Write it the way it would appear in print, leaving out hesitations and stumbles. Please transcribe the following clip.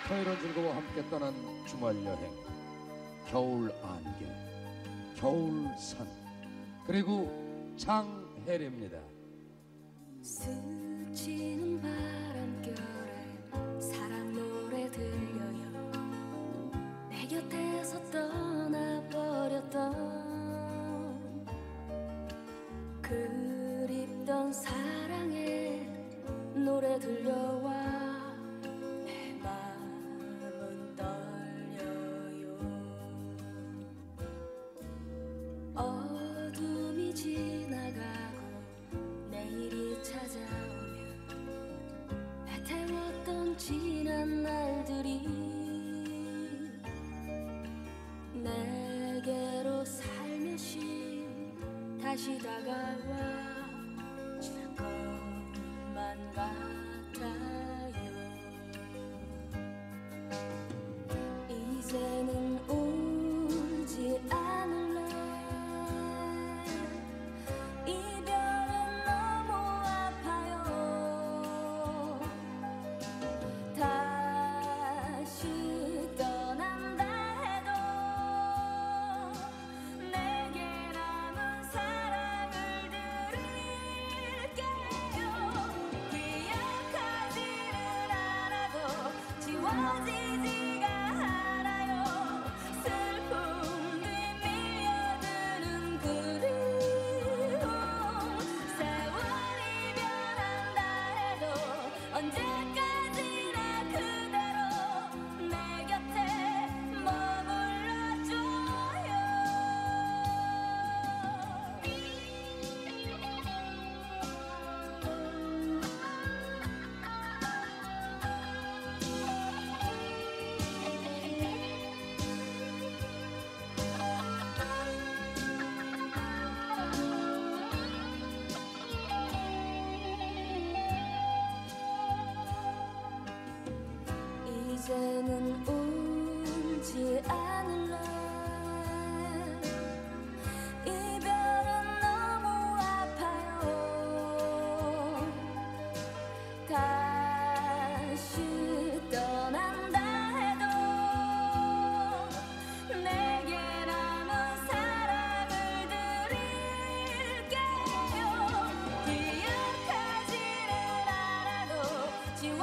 토요일은 즐거워 함께 떠난 주말 여행, 겨울 안개, 겨울산, 그리고 장혜리입니다. 스치는 바람결에 사랑 노래 들려요. 내 곁에서 떠나버렸던 그립던 사랑의 노래 들려와 내 마음은 떨려요. 어둠이 지나가고 내일이 찾아오면 애태웠던 지난 날들이 내게로 살며시 다시 다가와 줄 것만 같아요. 이제는 울지 않을래. 이별은 너무 아파요. 다시 떠난다 해도 내게 남은 사랑을 드릴게요. 기억하지는 않아도 지워지지가 않아요. 슬픔 뒤 밀려드는 그리움. 세월이 변한다 해도 언제까지나 그대로 내 곁에 머물러줘요. 이제는 울지 않을래. 이별은 너무 아파요. 다시 떠난다 해도 내게 남은 사랑을 드릴게요. 기억하지는 않아도 지워